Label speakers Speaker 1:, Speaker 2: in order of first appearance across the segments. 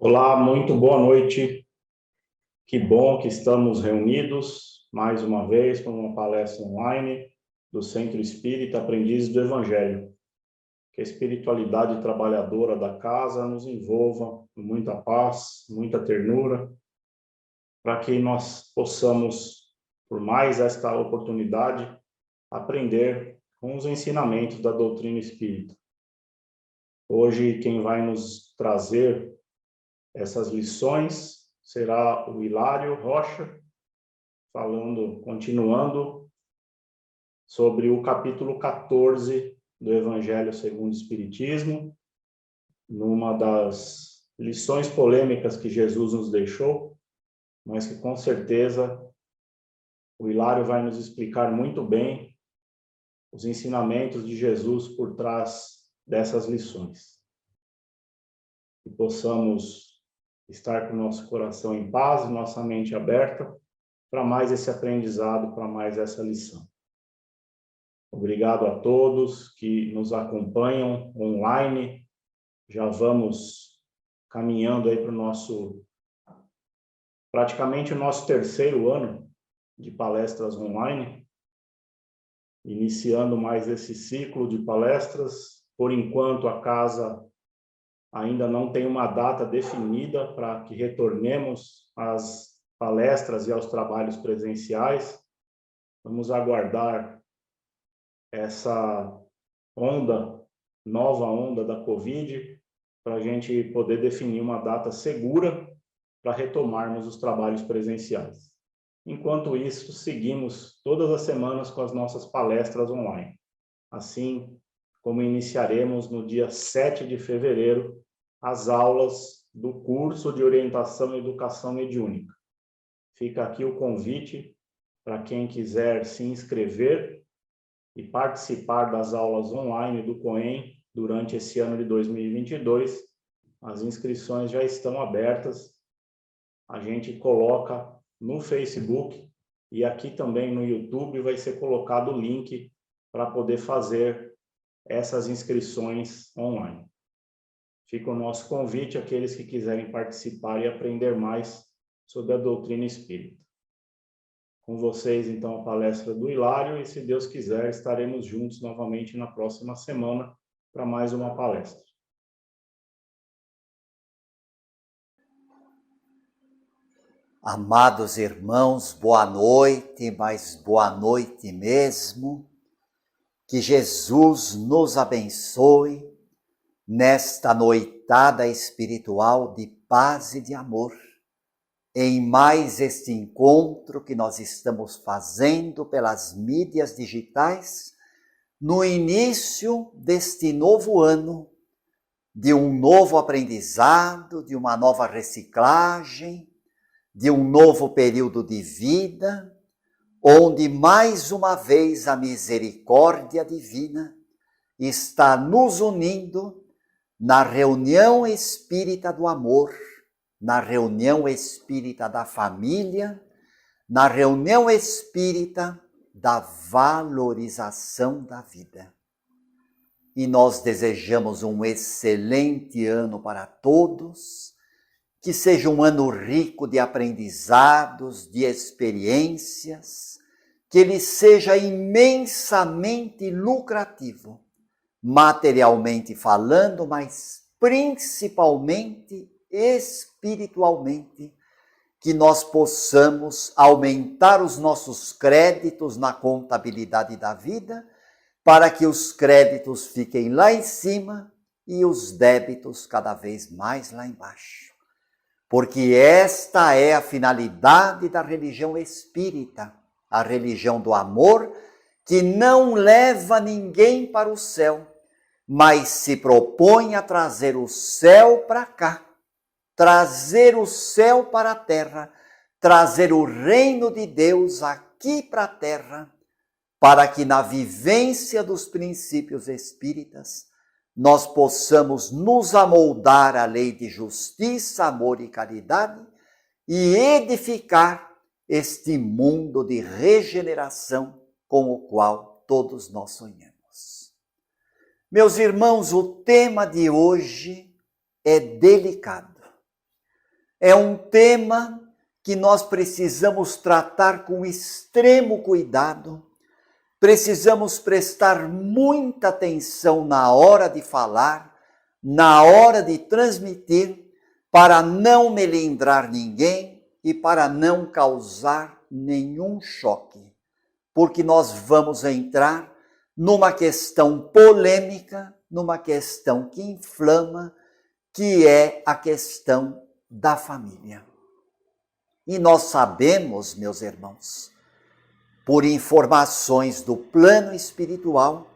Speaker 1: Olá, muito boa noite. Que bom que estamos reunidos mais uma vez com uma palestra online do Centro Espírita Aprendizes do Evangelho. Que a espiritualidade trabalhadora da casa nos envolva com muita paz, muita ternura, para que nós possamos, por mais esta oportunidade, aprender com os ensinamentos da doutrina espírita. Hoje, quem vai nos trazer essas lições será o Hilário Rocha, continuando sobre o capítulo 14 do Evangelho segundo o Espiritismo, numa das lições polêmicas que Jesus nos deixou, mas que com certeza o Hilário vai nos explicar muito bem os ensinamentos de Jesus por trás dessas lições. Que possamos estar com nosso coração em paz, nossa mente aberta, para mais esse aprendizado, para mais essa lição. Obrigado a todos que nos acompanham online. Já vamos caminhando aí para praticamente o nosso terceiro ano de palestras online, iniciando mais esse ciclo de palestras. Por enquanto, a casa ainda não tem uma data definida para que retornemos às palestras e aos trabalhos presenciais. Vamos aguardar essa nova onda da Covid, para a gente poder definir uma data segura para retomarmos os trabalhos presenciais. Enquanto isso, seguimos todas as semanas com as nossas palestras online. Assim como iniciaremos no dia 7 de fevereiro as aulas do curso de Orientação e Educação Mediúnica. Fica aqui o convite para quem quiser se inscrever e participar das aulas online do COEM durante esse ano de 2022. As inscrições já estão abertas. A gente coloca no Facebook e aqui também no YouTube vai ser colocado o link para poder fazer essas inscrições online. Fica o nosso convite àqueles que quiserem participar e aprender mais sobre a doutrina espírita. Com vocês, então, a palestra do Hilário e, se Deus quiser, estaremos juntos novamente na próxima semana para mais uma palestra.
Speaker 2: Amados irmãos, boa noite, mas boa noite mesmo. Que Jesus nos abençoe nesta noitada espiritual de paz e de amor, em mais este encontro que nós estamos fazendo pelas mídias digitais, no início deste novo ano, de um novo aprendizado, de uma nova reciclagem, de um novo período de vida, onde mais uma vez a misericórdia divina está nos unindo na reunião espírita do amor, na reunião espírita da família, na reunião espírita da valorização da vida. E nós desejamos um excelente ano para todos, que seja um ano rico de aprendizados, de experiências, que ele seja imensamente lucrativo, materialmente falando, mas principalmente espiritualmente, que nós possamos aumentar os nossos créditos na contabilidade da vida, para que os créditos fiquem lá em cima e os débitos cada vez mais lá embaixo. Porque esta é a finalidade da religião espírita, a religião do amor, que não leva ninguém para o céu, mas se propõe a trazer o céu para cá, trazer o céu para a terra, trazer o reino de Deus aqui para a terra, para que na vivência dos princípios espíritas nós possamos nos amoldar à lei de justiça, amor e caridade e edificar este mundo de regeneração com o qual todos nós sonhamos. Meus irmãos, o tema de hoje é delicado. É um tema que nós precisamos tratar com extremo cuidado, precisamos prestar muita atenção na hora de falar, na hora de transmitir, para não melindrar ninguém e para não causar nenhum choque, porque nós vamos entrar numa questão polêmica, numa questão que inflama, que é a questão da família. E nós sabemos, meus irmãos, por informações do plano espiritual,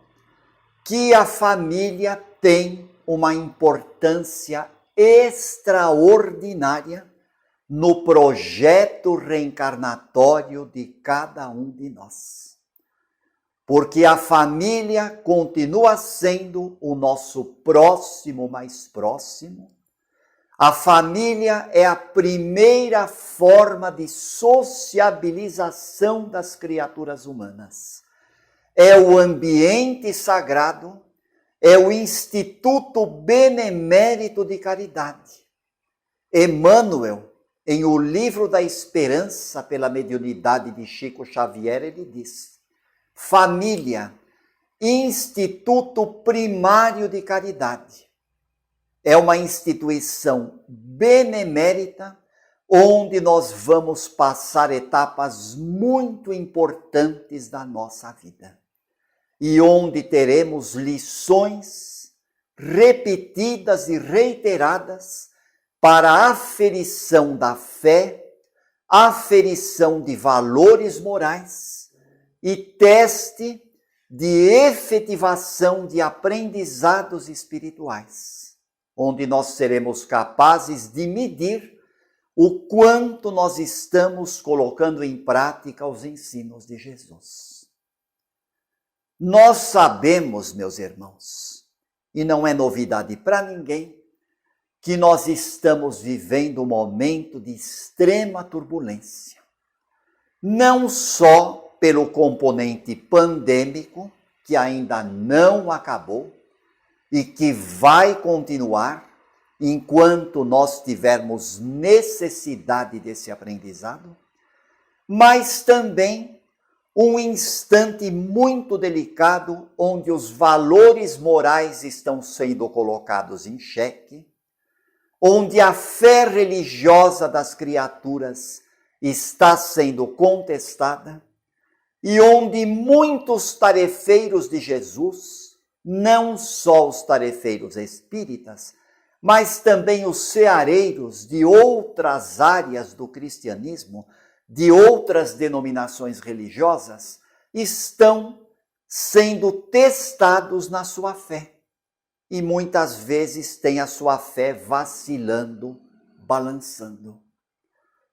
Speaker 2: que a família tem uma importância extraordinária no projeto reencarnatório de cada um de nós. Porque a família continua sendo o nosso próximo mais próximo. A família é a primeira forma de sociabilização das criaturas humanas. É o ambiente sagrado, é o Instituto Benemérito de Caridade. Emmanuel, em O Livro da Esperança, pela mediunidade de Chico Xavier, ele diz: família, instituto primário de caridade. É uma instituição benemérita, onde nós vamos passar etapas muito importantes da nossa vida. E onde teremos lições repetidas e reiteradas para a aferição da fé, aferição de valores morais e teste de efetivação de aprendizados espirituais, onde nós seremos capazes de medir o quanto nós estamos colocando em prática os ensinos de Jesus. Nós sabemos, meus irmãos, e não é novidade para ninguém, que nós estamos vivendo um momento de extrema turbulência. Não só pelo componente pandêmico, que ainda não acabou e que vai continuar enquanto nós tivermos necessidade desse aprendizado, mas também um instante muito delicado onde os valores morais estão sendo colocados em xeque, onde a fé religiosa das criaturas está sendo contestada e onde muitos tarefeiros de Jesus, não só os tarefeiros espíritas, mas também os ceareiros de outras áreas do cristianismo, de outras denominações religiosas, estão sendo testados na sua fé. E muitas vezes têm a sua fé vacilando, balançando.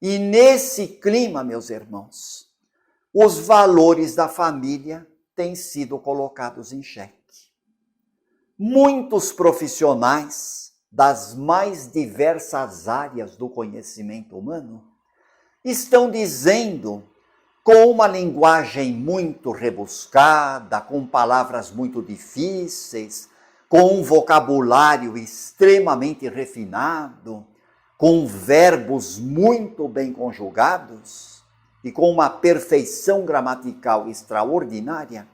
Speaker 2: E nesse clima, meus irmãos, os valores da família têm sido colocados em xeque. Muitos profissionais das mais diversas áreas do conhecimento humano estão dizendo, com uma linguagem muito rebuscada, com palavras muito difíceis, com um vocabulário extremamente refinado, com verbos muito bem conjugados e com uma perfeição gramatical extraordinária,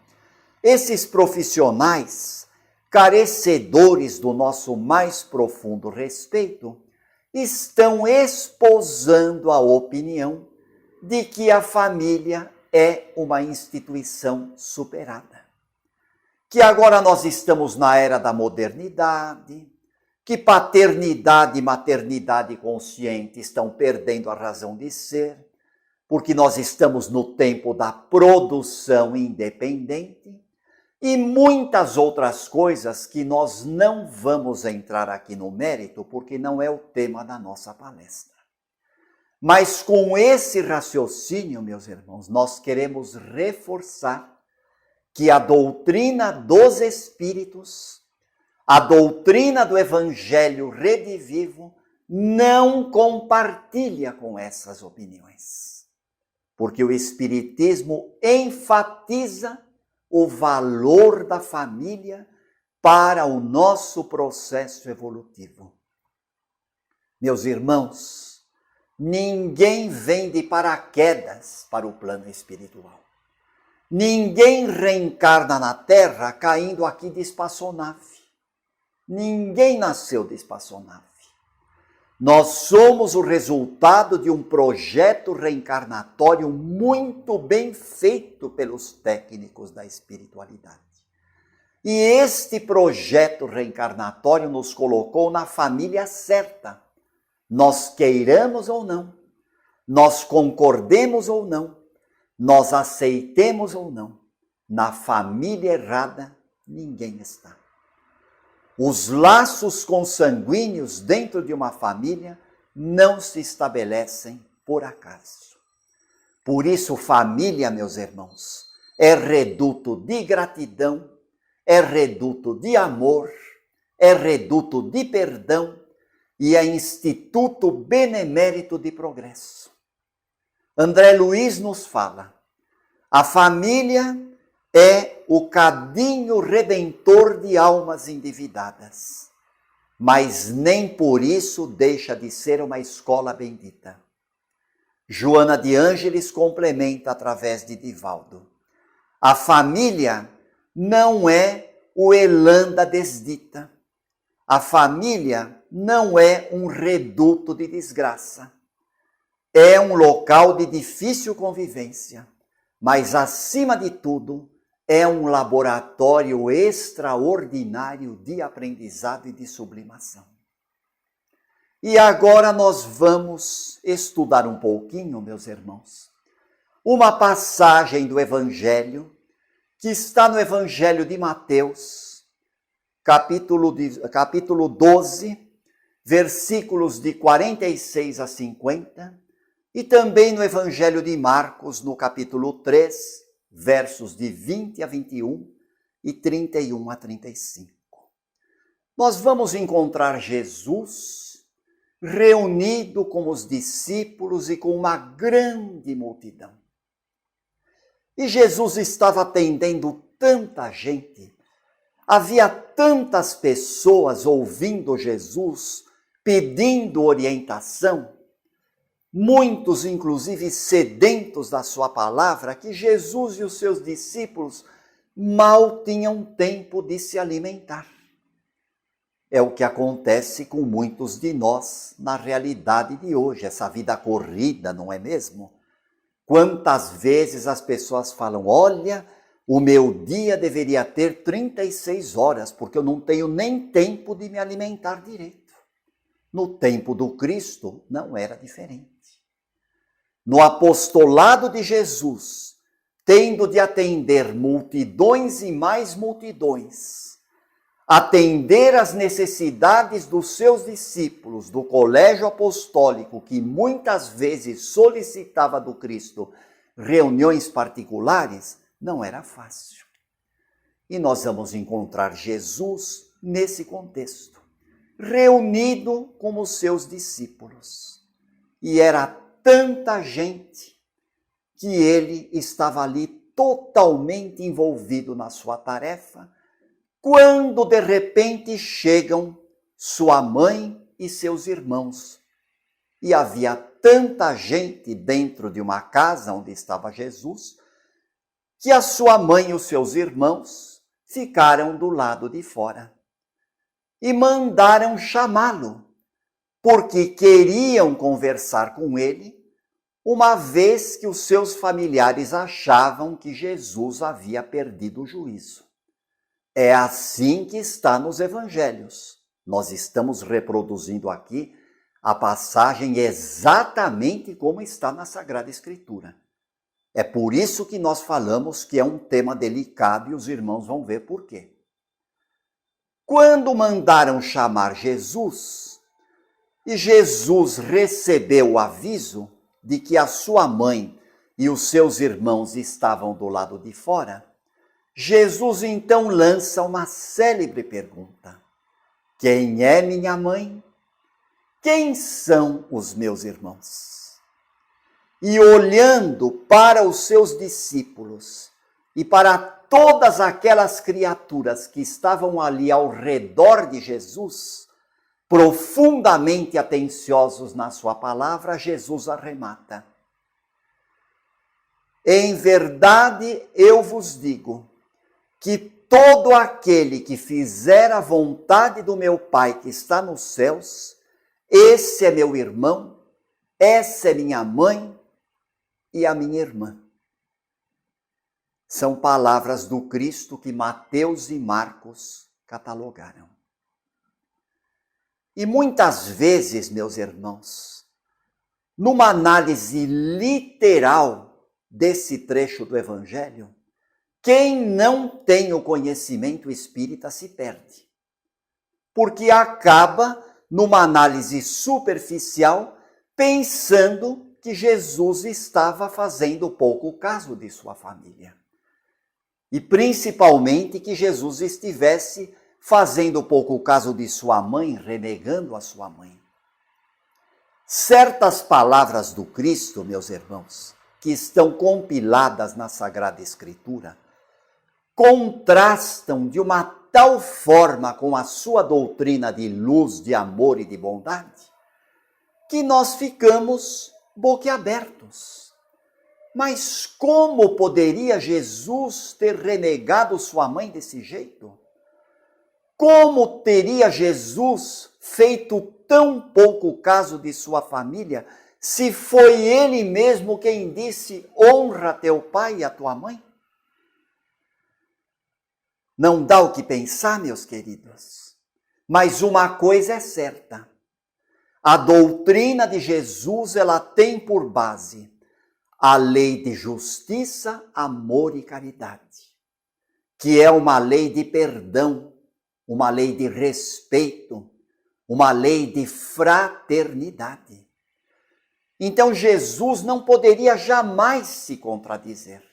Speaker 2: esses profissionais, carecedores do nosso mais profundo respeito, estão esposando a opinião de que a família é uma instituição superada. Que agora nós estamos na era da modernidade, que paternidade e maternidade consciente estão perdendo a razão de ser, porque nós estamos no tempo da produção independente e muitas outras coisas que nós não vamos entrar aqui no mérito, porque não é o tema da nossa palestra. Mas com esse raciocínio, meus irmãos, nós queremos reforçar que a doutrina dos Espíritos, a doutrina do Evangelho redivivo, não compartilha com essas opiniões. Porque o Espiritismo enfatiza o valor da família para o nosso processo evolutivo. Meus irmãos, Ninguém vem de paraquedas para o plano espiritual. Ninguém reencarna na Terra caindo aqui de espaçonave. Ninguém nasceu de espaçonave. Nós somos o resultado de um projeto reencarnatório muito bem feito pelos técnicos da espiritualidade. E este projeto reencarnatório nos colocou na família certa. Nós queiramos ou não, nós concordemos ou não, nós aceitemos ou não, na família errada ninguém está. Os laços consanguíneos dentro de uma família não se estabelecem por acaso. Por isso, família, meus irmãos, é reduto de gratidão, é reduto de amor, é reduto de perdão e é instituto benemérito de progresso. André Luiz nos fala, a família é o cadinho redentor de almas endividadas, mas nem por isso deixa de ser uma escola bendita. Joana de Ângeles complementa através de Divaldo. A família não é o elan da desdita. A família não é um reduto de desgraça. É um local de difícil convivência, mas, acima de tudo, é um laboratório extraordinário de aprendizado e de sublimação. E agora nós vamos estudar um pouquinho, meus irmãos, uma passagem do Evangelho que está no Evangelho de Mateus, capítulo 12, versículos de 46 a 50, e também no Evangelho de Marcos, no capítulo 3, versos de 20 a 21 e 31 a 35. Nós vamos encontrar Jesus reunido com os discípulos e com uma grande multidão. E Jesus estava atendendo tanta gente, havia tantas pessoas ouvindo Jesus, pedindo orientação, muitos inclusive sedentos da sua palavra, que Jesus e os seus discípulos mal tinham tempo de se alimentar. É o que acontece com muitos de nós na realidade de hoje, essa vida corrida, não é mesmo? Quantas vezes as pessoas falam, olha, o meu dia deveria ter 36 horas, porque eu não tenho nem tempo de me alimentar direito. No tempo do Cristo não era diferente. No apostolado de Jesus, tendo de atender multidões e mais multidões, atender às necessidades dos seus discípulos, do colégio apostólico, que muitas vezes solicitava do Cristo reuniões particulares, não era fácil. E nós vamos encontrar Jesus nesse contexto, reunido com os seus discípulos. E era tanta gente que ele estava ali totalmente envolvido na sua tarefa, quando de repente chegam sua mãe e seus irmãos. E havia tanta gente dentro de uma casa onde estava Jesus, que a sua mãe e os seus irmãos ficaram do lado de fora. E mandaram chamá-lo, porque queriam conversar com ele, uma vez que os seus familiares achavam que Jesus havia perdido o juízo. É assim que está nos evangelhos. Nós estamos reproduzindo aqui a passagem exatamente como está na Sagrada Escritura. É por isso que nós falamos que é um tema delicado e os irmãos vão ver por quê. Quando mandaram chamar Jesus, e Jesus recebeu o aviso de que a sua mãe e os seus irmãos estavam do lado de fora, Jesus então lança uma célebre pergunta. Quem é minha mãe? Quem são os meus irmãos? E olhando para os seus discípulos e para todas aquelas criaturas que estavam ali ao redor de Jesus, profundamente atenciosos na sua palavra, Jesus arremata: em verdade eu vos digo que todo aquele que fizer a vontade do meu Pai que está nos céus, esse é meu irmão, essa é minha mãe e a minha irmã. São palavras do Cristo que Mateus e Marcos catalogaram. E muitas vezes, meus irmãos, numa análise literal desse trecho do Evangelho, quem não tem o conhecimento espírita se perde, porque acaba, numa análise superficial, pensando que Jesus estava fazendo pouco caso de sua família. E principalmente que Jesus estivesse fazendo pouco caso de sua mãe, renegando a sua mãe. Certas palavras do Cristo, meus irmãos, que estão compiladas na Sagrada Escritura, contrastam de uma tal forma com a sua doutrina de luz, de amor e de bondade, que nós ficamos boquiabertos. Mas como poderia Jesus ter renegado sua mãe desse jeito? Como teria Jesus feito tão pouco caso de sua família, se foi ele mesmo quem disse: honra teu pai e a tua mãe? Não dá o que pensar, meus queridos. Mas uma coisa é certa: a doutrina de Jesus, ela tem por base a lei de justiça, amor e caridade, que é uma lei de perdão, uma lei de respeito, uma lei de fraternidade. Então Jesus não poderia jamais se contradizer.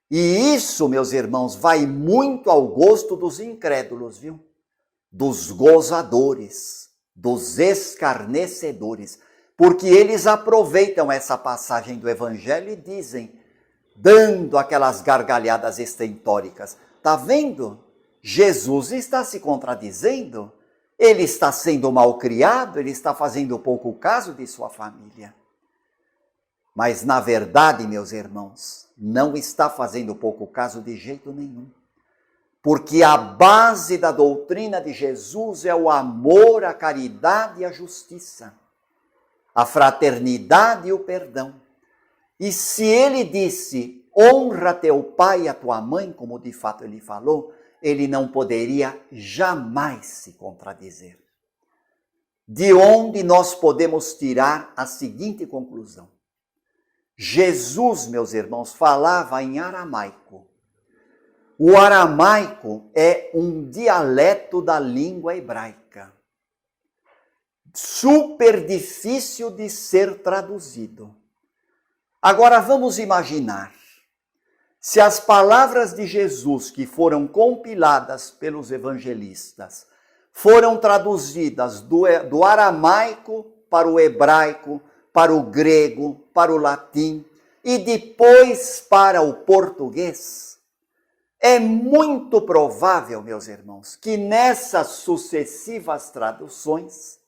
Speaker 2: E isso, meus irmãos, vai muito ao gosto dos incrédulos, viu? Dos gozadores, dos escarnecedores, porque eles aproveitam essa passagem do Evangelho e dizem, dando aquelas gargalhadas estentóricas: tá vendo? Jesus está se contradizendo, ele está sendo malcriado, ele está fazendo pouco caso de sua família. Mas, na verdade, meus irmãos, não está fazendo pouco caso de jeito nenhum. Porque a base da doutrina de Jesus é o amor, a caridade e a justiça, a fraternidade e o perdão. E se ele disse, honra teu pai e a tua mãe, como de fato ele falou, ele não poderia jamais se contradizer. De onde nós podemos tirar a seguinte conclusão: Jesus, meus irmãos, falava em aramaico. O aramaico é um dialeto da língua hebraica, super difícil de ser traduzido. Agora vamos imaginar, se as palavras de Jesus que foram compiladas pelos evangelistas foram traduzidas do aramaico para o hebraico, para o grego, para o latim e depois para o português, é muito provável, meus irmãos, que nessas sucessivas traduções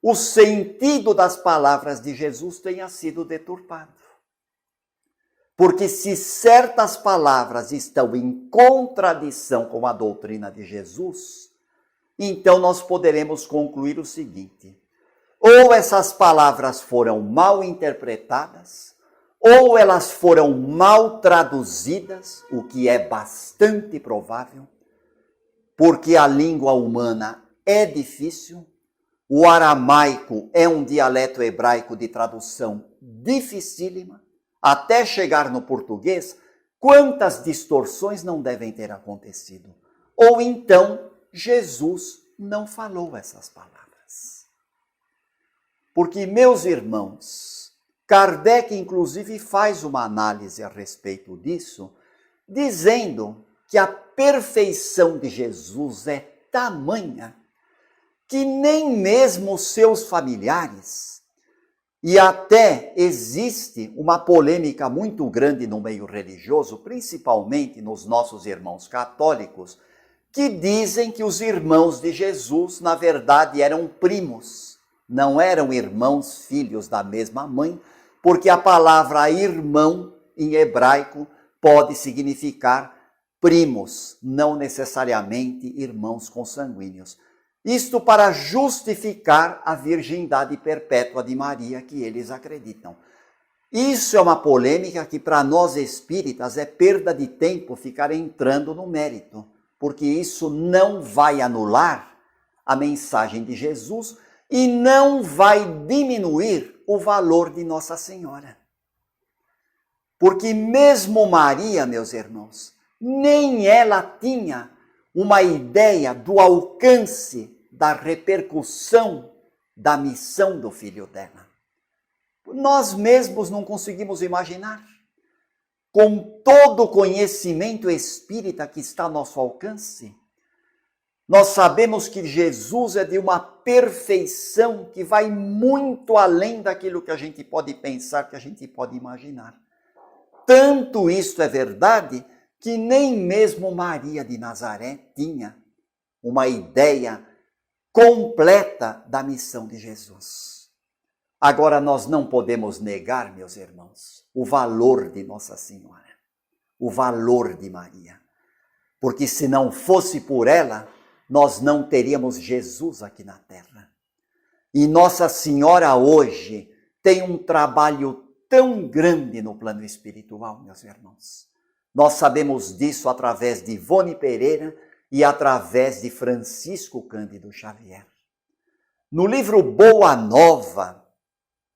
Speaker 2: o sentido das palavras de Jesus tenha sido deturpado. Porque se certas palavras estão em contradição com a doutrina de Jesus, então nós poderemos concluir o seguinte: ou essas palavras foram mal interpretadas, ou elas foram mal traduzidas, o que é bastante provável, porque a língua humana é difícil, o aramaico é um dialeto hebraico de tradução dificílima, até chegar no português, quantas distorções não devem ter acontecido? Ou então, Jesus não falou essas palavras. Porque, meus irmãos, Kardec, inclusive, faz uma análise a respeito disso, dizendo que a perfeição de Jesus é tamanha que nem mesmo seus familiares, e até existe uma polêmica muito grande no meio religioso, principalmente nos nossos irmãos católicos, que dizem que os irmãos de Jesus, na verdade, eram primos, não eram irmãos filhos da mesma mãe, porque a palavra irmão, em hebraico, pode significar primos, não necessariamente irmãos consanguíneos. Isto para justificar a virgindade perpétua de Maria que eles acreditam. Isso é uma polêmica que para nós espíritas é perda de tempo ficar entrando no mérito, porque isso não vai anular a mensagem de Jesus e não vai diminuir o valor de Nossa Senhora. Porque mesmo Maria, meus irmãos, nem ela tinha uma ideia do alcance, da repercussão da missão do filho dela. Nós mesmos não conseguimos imaginar. Com todo o conhecimento espírita que está ao nosso alcance, nós sabemos que Jesus é de uma perfeição que vai muito além daquilo que a gente pode pensar, que a gente pode imaginar. Tanto isto é verdade que nem mesmo Maria de Nazaré tinha uma ideia completa da missão de Jesus. Agora, nós não podemos negar, meus irmãos, o valor de Nossa Senhora, o valor de Maria. Porque se não fosse por ela, nós não teríamos Jesus aqui na terra. E Nossa Senhora hoje tem um trabalho tão grande no plano espiritual, meus irmãos. Nós sabemos disso através de Ivone Pereira e através de Francisco Cândido Xavier. No livro Boa Nova,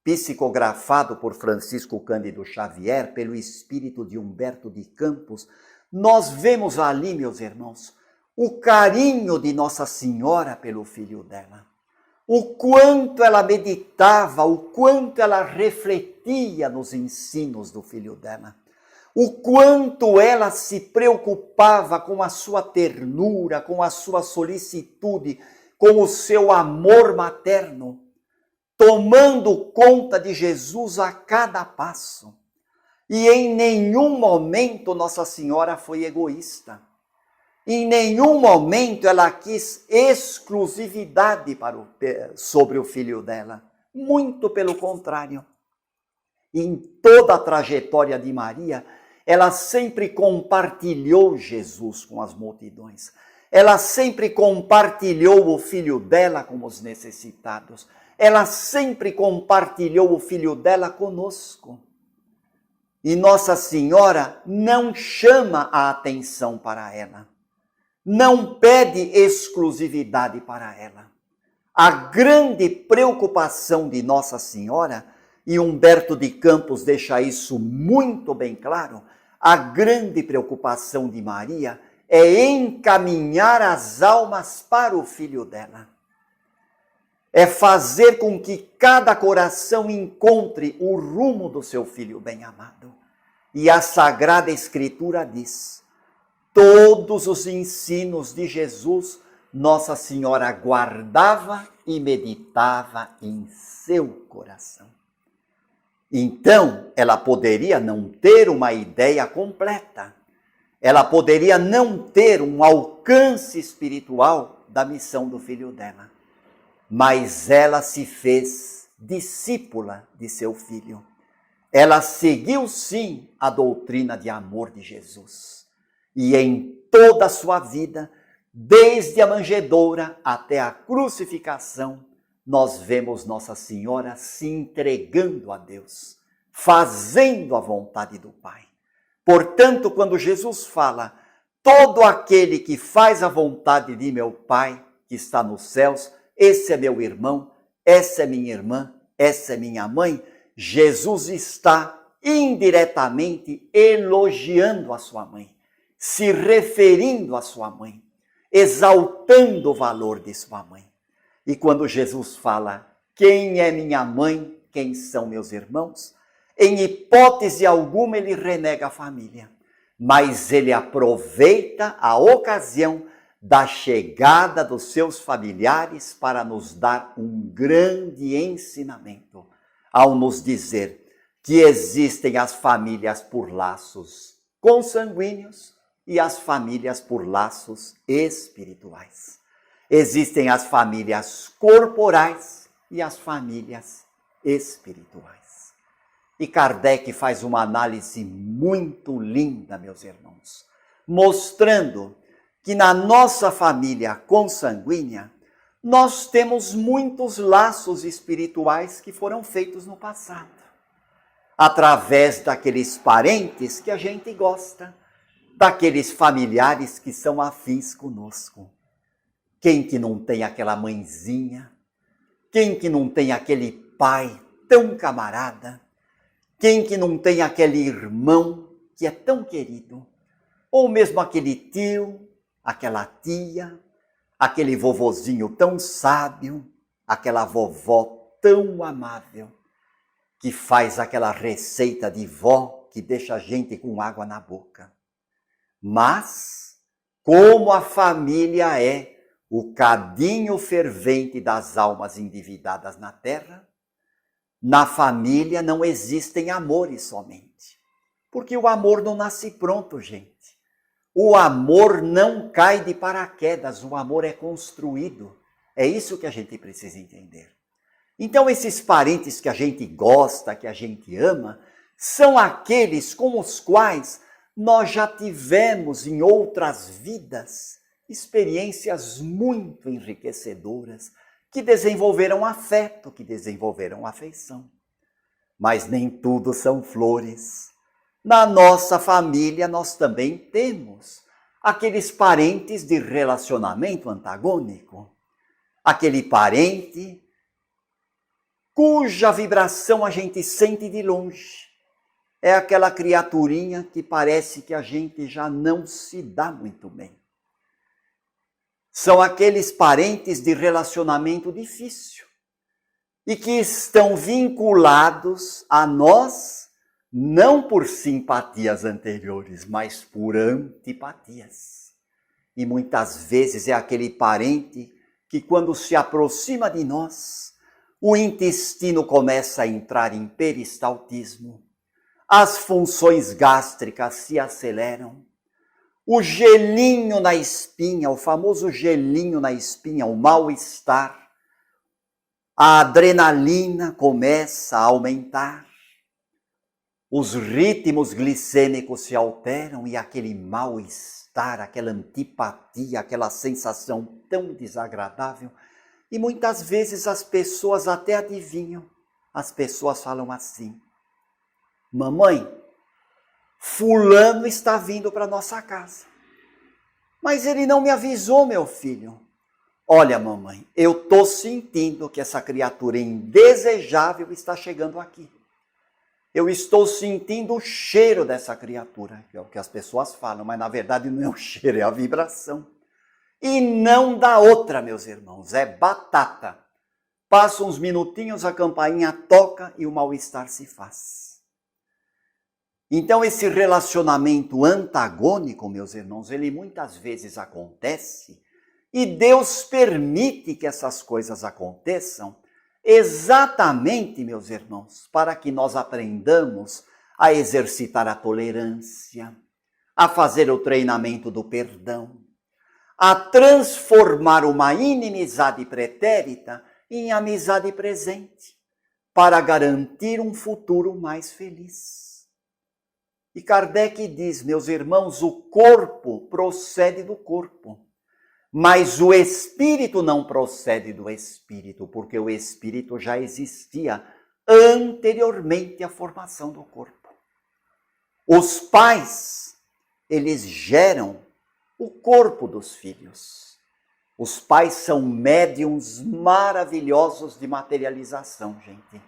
Speaker 2: psicografado por Francisco Cândido Xavier, pelo espírito de Humberto de Campos, nós vemos ali, meus irmãos, o carinho de Nossa Senhora pelo filho dela. O quanto ela meditava, o quanto ela refletia nos ensinos do filho dela. O quanto ela se preocupava com a sua ternura, com a sua solicitude, com o seu amor materno, tomando conta de Jesus a cada passo. E em nenhum momento Nossa Senhora foi egoísta. Em nenhum momento ela quis exclusividade sobre o filho dela. Muito pelo contrário. Em toda a trajetória de Maria, ela sempre compartilhou Jesus com as multidões. Ela sempre compartilhou o filho dela com os necessitados. Ela sempre compartilhou o filho dela conosco. E Nossa Senhora não chama a atenção para ela. Não pede exclusividade para ela. A grande preocupação de Nossa Senhora, e Humberto de Campos deixa isso muito bem claro, a grande preocupação de Maria é encaminhar as almas para o filho dela. É fazer com que cada coração encontre o rumo do seu filho bem-amado. E a Sagrada Escritura diz: todos os ensinos de Jesus, Nossa Senhora guardava e meditava em seu coração. Então, ela poderia não ter uma ideia completa. Ela poderia não ter um alcance espiritual da missão do filho dela. Mas ela se fez discípula de seu filho. Ela seguiu sim a doutrina de amor de Jesus. E em toda a sua vida, desde a manjedoura até a crucificação, nós vemos Nossa Senhora se entregando a Deus, fazendo a vontade do Pai. Portanto, quando Jesus fala, todo aquele que faz a vontade de meu Pai, que está nos céus, esse é meu irmão, essa é minha irmã, essa é minha mãe, Jesus está indiretamente elogiando a sua mãe, se referindo à sua mãe, exaltando o valor de sua mãe. E quando Jesus fala, quem é minha mãe, quem são meus irmãos, em hipótese alguma ele renega a família, mas ele aproveita a ocasião da chegada dos seus familiares para nos dar um grande ensinamento, ao nos dizer que existem as famílias por laços consanguíneos e as famílias por laços espirituais. Existem as famílias corporais e as famílias espirituais. E Kardec faz uma análise muito linda, meus irmãos, mostrando que na nossa família consanguínea, nós temos muitos laços espirituais que foram feitos no passado, através daqueles parentes que a gente gosta, daqueles familiares que são afins conosco. Quem que não tem aquela mãezinha? Quem que não tem aquele pai tão camarada? Quem que não tem aquele irmão que é tão querido? Ou mesmo aquele tio, aquela tia, aquele vovozinho tão sábio, aquela vovó tão amável, que faz aquela receita de vó que deixa a gente com água na boca. Mas, como a família é o cadinho fervente das almas endividadas na terra, na família não existem amores somente. Porque o amor não nasce pronto, gente. O amor não cai de paraquedas, o amor é construído. É isso que a gente precisa entender. Então, esses parentes que a gente gosta, que a gente ama, são aqueles com os quais nós já tivemos em outras vidas experiências muito enriquecedoras, que desenvolveram afeto, que desenvolveram afeição. Mas nem tudo são flores. Na nossa família nós também temos aqueles parentes de relacionamento antagônico. Aquele parente cuja vibração a gente sente de longe. É aquela criaturinha que parece que a gente já não se dá muito bem. São aqueles parentes de relacionamento difícil e que estão vinculados a nós não por simpatias anteriores, mas por antipatias. E muitas vezes é aquele parente que quando se aproxima de nós, o intestino começa a entrar em peristaltismo, as funções gástricas se aceleram, o gelinho na espinha, o famoso gelinho na espinha, o mal-estar, a adrenalina começa a aumentar, os ritmos glicêmicos se alteram e aquele mal-estar, aquela antipatia, aquela sensação tão desagradável, e muitas vezes as pessoas até adivinham, as pessoas falam assim: mamãe, fulano está vindo para nossa casa. Mas ele não me avisou, meu filho. Olha, mamãe, eu estou sentindo que essa criatura indesejável está chegando aqui. Eu estou sentindo o cheiro dessa criatura, que é o que as pessoas falam, mas na verdade não é o cheiro, é a vibração. E não dá outra, meus irmãos, é batata. Passa uns minutinhos, a campainha toca e o mal-estar se faz. Então, esse relacionamento antagônico, meus irmãos, ele muitas vezes acontece e Deus permite que essas coisas aconteçam exatamente, meus irmãos, para que nós aprendamos a exercitar a tolerância, a fazer o treinamento do perdão, a transformar uma inimizade pretérita em amizade presente, para garantir um futuro mais feliz. E Kardec diz, meus irmãos, o corpo procede do corpo, mas o espírito não procede do espírito, porque o espírito já existia anteriormente à formação do corpo. Os pais, eles geram o corpo dos filhos. Os pais são médiuns maravilhosos de materialização, gente.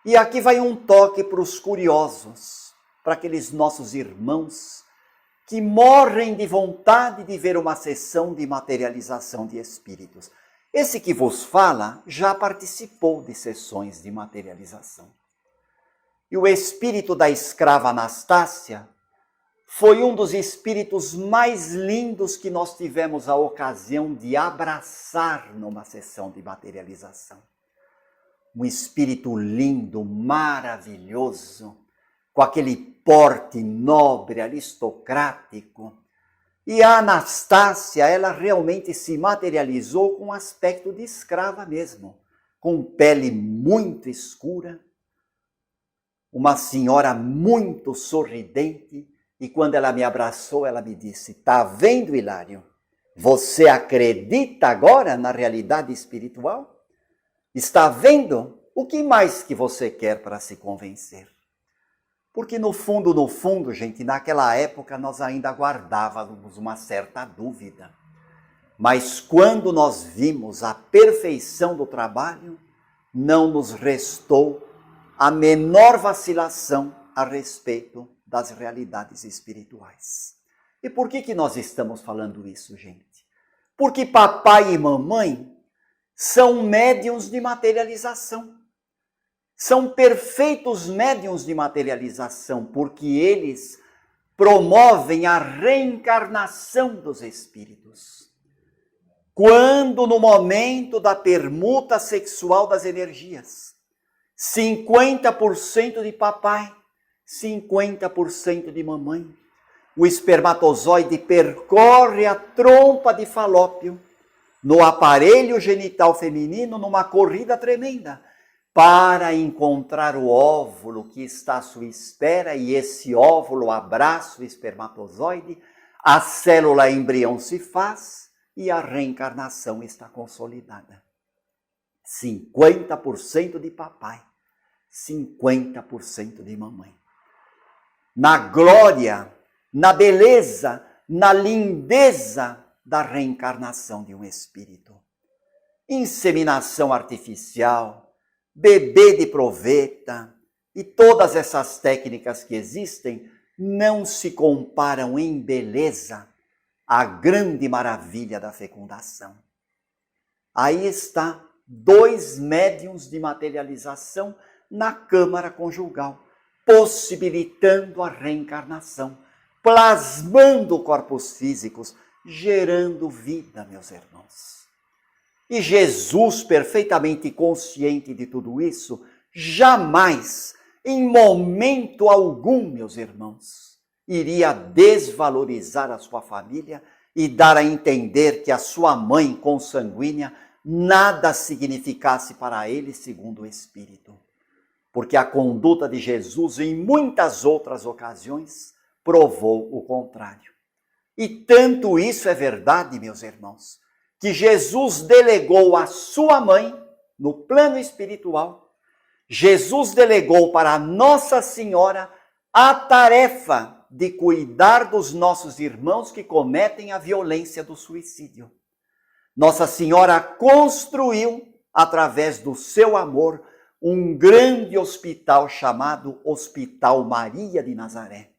Speaker 2: E aqui vai um toque para os curiosos, para aqueles nossos irmãos que morrem de vontade de ver uma sessão de materialização de espíritos. Esse que vos fala já participou de sessões de materialização. E o espírito da escrava Anastácia foi um dos espíritos mais lindos que nós tivemos a ocasião de abraçar numa sessão de materialização. Um espírito lindo, maravilhoso, com aquele porte nobre, aristocrático. E a Anastácia, ela realmente se materializou com um aspecto de escrava mesmo, com pele muito escura, uma senhora muito sorridente, e quando ela me abraçou, ela me disse: "Tá vendo, Hilário? Você acredita agora na realidade espiritual? Está vendo? O que mais que você quer para se convencer?" Porque no fundo, gente, naquela época nós ainda guardávamos uma certa dúvida. Mas quando nós vimos a perfeição do trabalho, não nos restou a menor vacilação a respeito das realidades espirituais. E por que nós estamos falando isso, gente? Porque papai e mamãe são médiuns de materialização. São perfeitos médiuns de materialização, porque eles promovem a reencarnação dos espíritos. Quando no momento da permuta sexual das energias, 50% de papai, 50% de mamãe, o espermatozoide percorre a trompa de Falópio no aparelho genital feminino numa corrida tremenda, para encontrar o óvulo que está à sua espera, e esse óvulo abraça o espermatozoide, a célula embrião se faz e a reencarnação está consolidada. 50% de papai, 50% de mamãe. Na glória, na beleza, na lindeza da reencarnação de um espírito. Inseminação artificial, bebê de proveta e todas essas técnicas que existem não se comparam em beleza à grande maravilha da fecundação. Aí está 2 médiuns de materialização na câmara conjugal, possibilitando a reencarnação, plasmando corpos físicos, gerando vida, meus irmãos. E Jesus, perfeitamente consciente de tudo isso, jamais, em momento algum, meus irmãos, iria desvalorizar a sua família e dar a entender que a sua mãe consanguínea nada significasse para ele, segundo o Espírito. Porque a conduta de Jesus, em muitas outras ocasiões, provou o contrário. E tanto isso é verdade, meus irmãos, que Jesus delegou à sua mãe, no plano espiritual, Jesus delegou para Nossa Senhora a tarefa de cuidar dos nossos irmãos que cometem a violência do suicídio. Nossa Senhora construiu, através do seu amor, um grande hospital chamado Hospital Maria de Nazaré,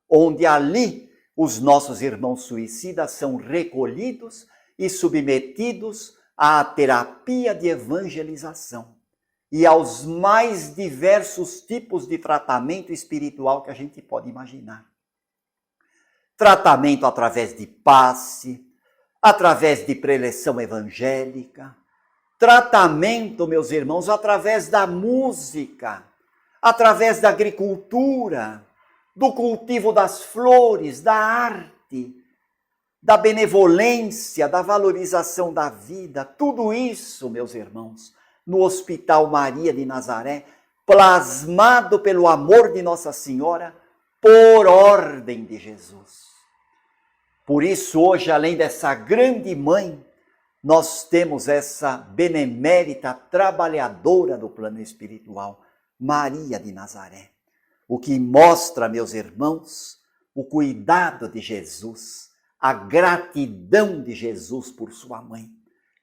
Speaker 2: onde ali os nossos irmãos suicidas são recolhidos e submetidos à terapia de evangelização e aos mais diversos tipos de tratamento espiritual que a gente pode imaginar. Tratamento através de passe, através de preleção evangélica, tratamento, meus irmãos, através da música, através da agricultura, do cultivo das flores, da arte, da benevolência, da valorização da vida, tudo isso, meus irmãos, no Hospital Maria de Nazaré, plasmado pelo amor de Nossa Senhora, por ordem de Jesus. Por isso, hoje, além dessa grande mãe, nós temos essa benemérita trabalhadora do plano espiritual, Maria de Nazaré. O que mostra, meus irmãos, o cuidado de Jesus, a gratidão de Jesus por sua mãe,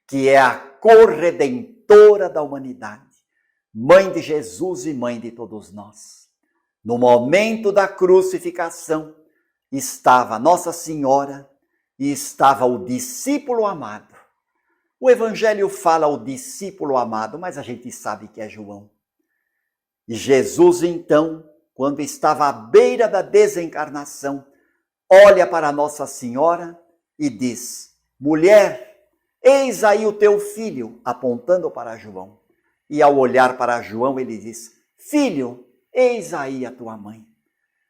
Speaker 2: que é a corredentora da humanidade, mãe de Jesus e mãe de todos nós. No momento da crucificação, estava Nossa Senhora e estava o discípulo amado. O Evangelho fala o discípulo amado, mas a gente sabe que é João. E Jesus, então, quando estava à beira da desencarnação, olha para Nossa Senhora e diz: mulher, eis aí o teu filho, apontando para João. E ao olhar para João, ele diz: filho, eis aí a tua mãe.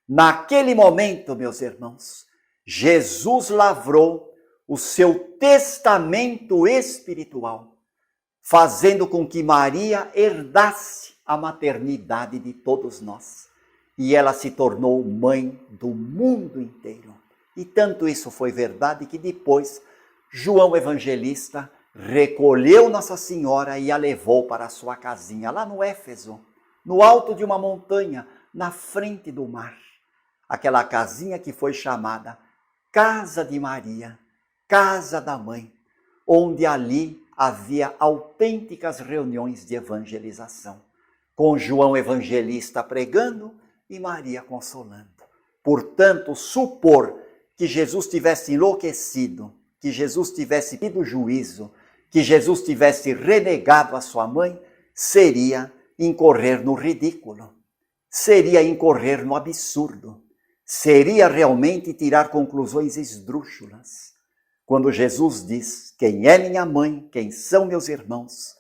Speaker 2: Naquele momento, meus irmãos, Jesus lavrou o seu testamento espiritual, fazendo com que Maria herdasse a maternidade de todos nós. E ela se tornou mãe do mundo inteiro. E tanto isso foi verdade que depois João Evangelista recolheu Nossa Senhora e a levou para a sua casinha, lá no Éfeso, no alto de uma montanha, na frente do mar. Aquela casinha que foi chamada Casa de Maria, Casa da Mãe, onde ali havia autênticas reuniões de evangelização, com João Evangelista pregando e Maria consolando. Portanto, supor que Jesus tivesse enlouquecido, que Jesus tivesse tido juízo, que Jesus tivesse renegado a sua mãe, seria incorrer no ridículo, seria incorrer no absurdo, seria realmente tirar conclusões esdrúxulas. Quando Jesus diz: quem é minha mãe, quem são meus irmãos,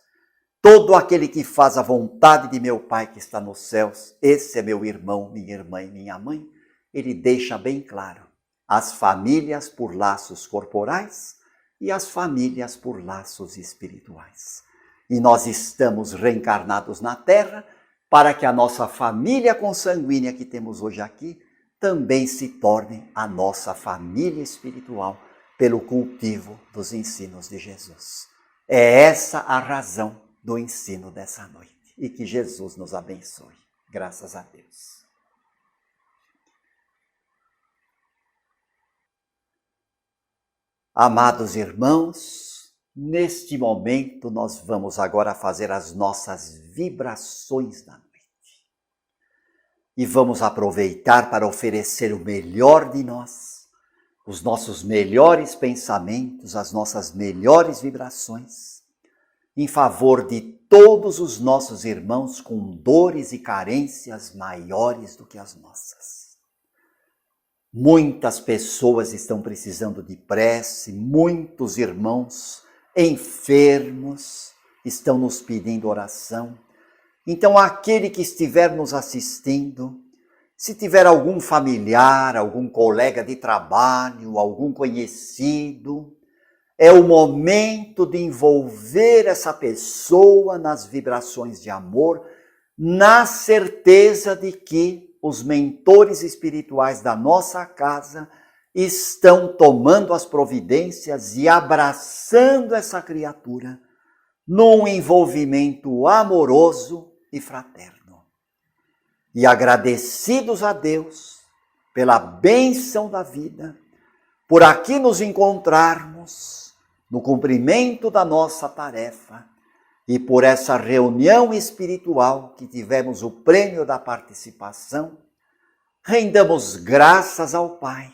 Speaker 2: todo aquele que faz a vontade de meu Pai que está nos céus, esse é meu irmão, minha irmã e minha mãe, ele deixa bem claro as famílias por laços corporais e as famílias por laços espirituais. E nós estamos reencarnados na Terra para que a nossa família consanguínea que temos hoje aqui também se torne a nossa família espiritual pelo cultivo dos ensinos de Jesus. É essa a razão do ensino dessa noite. E que Jesus nos abençoe. Graças a Deus. Amados irmãos, neste momento nós vamos agora fazer as nossas vibrações da noite. E vamos aproveitar para oferecer o melhor de nós, os nossos melhores pensamentos, as nossas melhores vibrações, em favor de todos os nossos irmãos com dores e carências maiores do que as nossas. Muitas pessoas estão precisando de prece, muitos irmãos enfermos estão nos pedindo oração. Então, aquele que estiver nos assistindo, se tiver algum familiar, algum colega de trabalho, algum conhecido, é o momento de envolver essa pessoa nas vibrações de amor, na certeza de que os mentores espirituais da nossa casa estão tomando as providências e abraçando essa criatura num envolvimento amoroso e fraterno. E agradecidos a Deus pela bênção da vida, por aqui nos encontrarmos no cumprimento da nossa tarefa e por essa reunião espiritual que tivemos o prêmio da participação, rendamos graças ao Pai,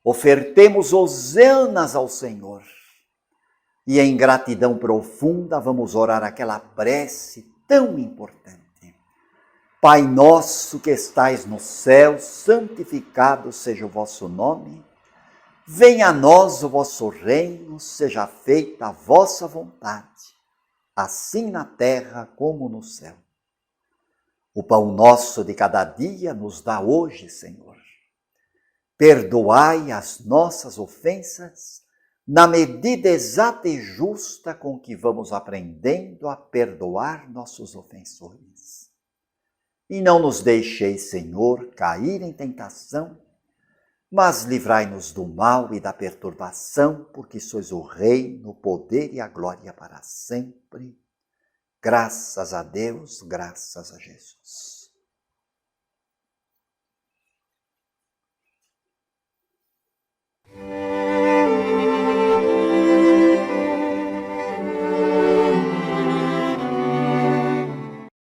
Speaker 2: ofertemos hosanas ao Senhor e em gratidão profunda vamos orar aquela prece tão importante. Pai nosso que estais no céu, santificado seja o vosso nome. Venha a nós o vosso reino, seja feita a vossa vontade, assim na terra como no céu. O pão nosso de cada dia nos dá hoje, Senhor. Perdoai as nossas ofensas, na medida exata e justa com que vamos aprendendo a perdoar nossos ofensores. E não nos deixeis, Senhor, cair em tentação, mas livrai-nos do mal e da perturbação, porque sois o reino, o poder e a glória para sempre. Graças a Deus, graças a Jesus.